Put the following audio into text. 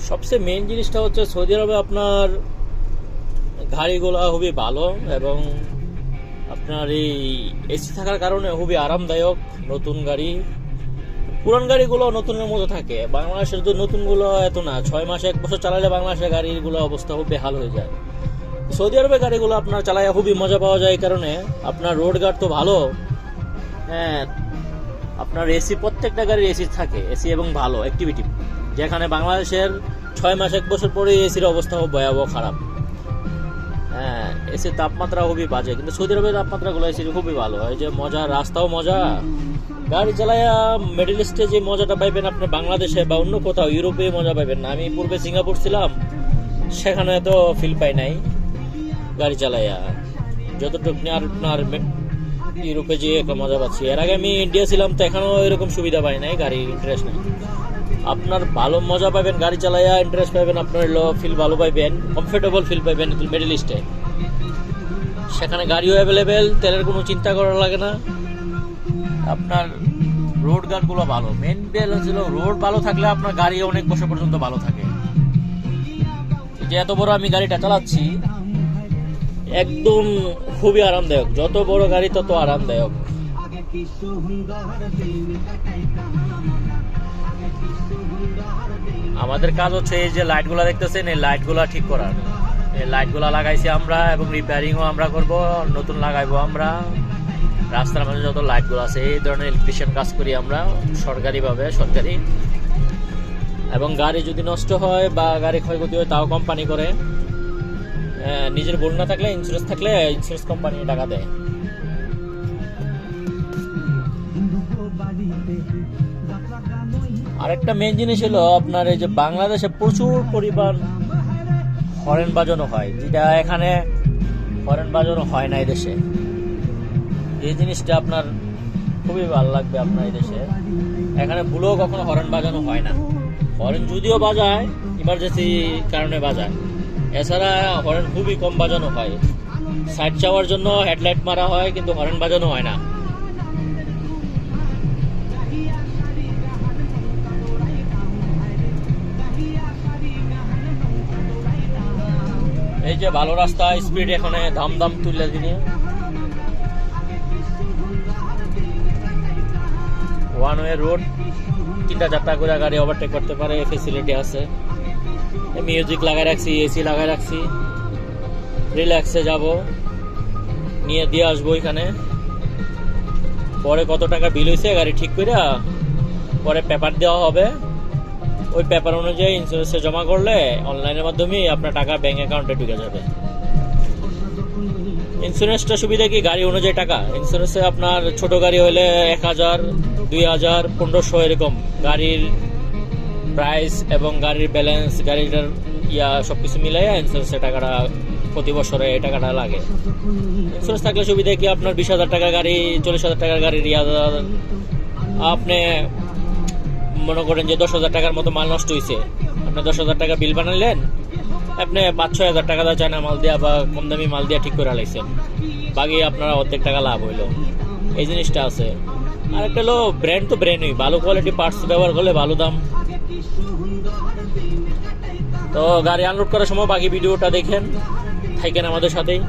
সবচেয়ে মেইন জিনিসটা হচ্ছে সৌদি আরবে আপনার গাড়িগুলো খুবই ভালো এবং আপনার এই এসি থাকার কারণে খুবই আরামদায়ক। নতুন গাড়ি, পুরান গাড়িগুলো নতুনের মতো থাকে। বাংলাদেশের যে নতুনগুলো এত না, 6 মাস 1 বছর চালালে বাংলাদেশের গাড়িগুলো অবস্থা খুব বেহাল হয়ে যায়। সৌদি আরবের গাড়িগুলো আপনার চালায় খুবই মজা পাওয়া যায়, এই কারণে আপনার রোড গার্ড তো ভালো। হ্যাঁ, আপনার এসি, প্রত্যেকটা গাড়ির এসি থাকে, এসি এবং ভালো অ্যাক্টিভিটি। যেখানে বাংলাদেশের 6 মাস 1 বছর পরে এসির অবস্থা খুব ভয়াবহ খারাপ। হ্যাঁ, এসির তাপমাত্রা খুবই বাজে, কিন্তু সৌদি আরবের তাপমাত্রাগুলো এসির খুবই ভালো। এই যে মজা, রাস্তাও মজা, গাড়ি চালায়া মিডল ইস্টে যে মজাটা পাইবেন আপনি বাংলাদেশে বা অন্য কোথাও ইউরোপে মজা পাইবেন না। আমি পূর্বে সিঙ্গাপুর ছিলাম, সেখানে তো ফিল পাই নাই গাড়ি চালাইয়া যতটুকু আপনার ইউরোপে যে একটা মজা পাচ্ছি। এর আগে আমি ইন্ডিয়া ছিলাম, তো এখানেও এরকম সুবিধা পাই নাই, গাড়ি ইন্টারেস্ট নাই। আপনার ভালো মজা পাবেন গাড়ি চালাইয়া, ইন্টারেস্ট পাবেন, আপনার ফিল ভালো পাইবেন, কমফোর্টেবল ফিল পাইবেন মিডল ইস্টে। সেখানে গাড়িও অ্যাভেলেবেল, তেলের কোনো চিন্তা করা লাগে না। আপনার রোড গার্ডগুলো ভালো। মেন ব্যালেন্স হলো রোড ভালো থাকলে আপনার গাড়ি অনেক বছর পর্যন্ত ভালো থাকে। যে এত বড় আমি গাড়িটা চালাচ্ছি, একদম খুবই আরামদায়ক। যত বড় গাড়ি তত আরামদায়ক। আমাদের কাজ হচ্ছে এই যে লাইটগুলা দেখতেছেন, এই লাইটগুলা ঠিক করার। এই লাইটগুলা লাগাইছি আমরা এবং রিপেয়ারিংও আমরা করব, নতুন লাগাইবো আমরা। রাস্তার মাঝে যত লাইটগুলো আছে, এই ধরনের ইলেকট্রিশিয়ান কাজ করি আমরা সরকারিভাবে, সরকারি। এবং গাড়ি যদি নষ্ট হয় বা গাড়ি ক্ষয়ক্ষতি হয়, তাও কোম্পানি করে। নিজের ভুল না থাকলে, ইন্স্যুরেন্স থাকলে ইন্স্যুরেন্স কোম্পানি টাকা দেয়। আরেকটা মেন জিনিস হলো আপনার এই যে বাংলাদেশে প্রচুর পরিমাণ হরেন বাজানো হয়, যেটা এখানে হরেন বাজানো হয় না এই দেশে। এই জিনিসটা আপনার খুবই ভালো লাগবে। আপনার এই দেশে এখানে ভুলেও কখনো হরেন বাজানো হয় না। হরেন যদিও বাজায়, ইমার্জেন্সি কারণে বাজায়, এছাড়া হরেন খুবই কম বাজানো হয়। সাইড চাওয়ার জন্য হেডলাইট মারা হয়, কিন্তু হরেন বাজানো হয় না। এই যে ভালো রাস্তা, স্পিড এখানে দাম দাম তুলে দিনে। 1 ওয়ে রোড, 3টা-4টা করে গাড়ি ওভারটেক করতে পারে, ফেসিলিটি আছে। মিউজিক লাগাই রাখছি, এসি লাগাই রাখছি, রিল্যাক্সে যাব, নিয়ে দিয়ে আসবো এখানে। পরে কত টাকা বিল হয়েছে গাড়ি ঠিক করে পরে পেপার দেওয়া হবে। ওই পেপার অনুযায়ী ইন্স্যুরেন্সে জমা করলে অনলাইনের মাধ্যমে আপনার টাকা ব্যাংক অ্যাকাউন্টে ঢুকে যাবে। ইন্স্যুরেন্সটা সুবিধা কি, গাড়ি অনুযায়ী টাকা। ইন্স্যুরেন্সে আপনার ছোট গাড়ি হলে 1000, 2000, 1500 এরকম গাড়ির প্রাইস এবং গাড়ির ব্যালেন্স, গাড়িটার সবকিছু মিলাইয়া ইন্স্যুরেন্সের টাকাটা প্রতি বছরে এই টাকাটা লাগে। ইন্স্যুরেন্স থাকলে সুবিধা কি, আপনার 20,000 টাকার গাড়ি, 40,000 টাকার গাড়ি, আপনি মনে করেন যে 10,000 টাকার মতো মাল নষ্ট হয়েছে, আপনি 10,000 টাকা বিল বানাইলেন, আপনি 5-6 হাজার টাকা দিয়ে চায়না মাল দিয়া বা কম দামি মাল দিয়া ঠিক করে লাইছেন, বাকি আপনারা অর্ধেক টাকা লাভ হইলো। এই জিনিসটা আছে। আর একটা হলো ব্র্যান্ড তো ব্র্যান্ডই, ভালো কোয়ালিটি পার্টস ব্যবহার করলে ভালো দাম। তো গাড়ি আনলোড করার সময় বাকি ভিডিওটা দেখেন, থাকেন আমাদের সাথেই।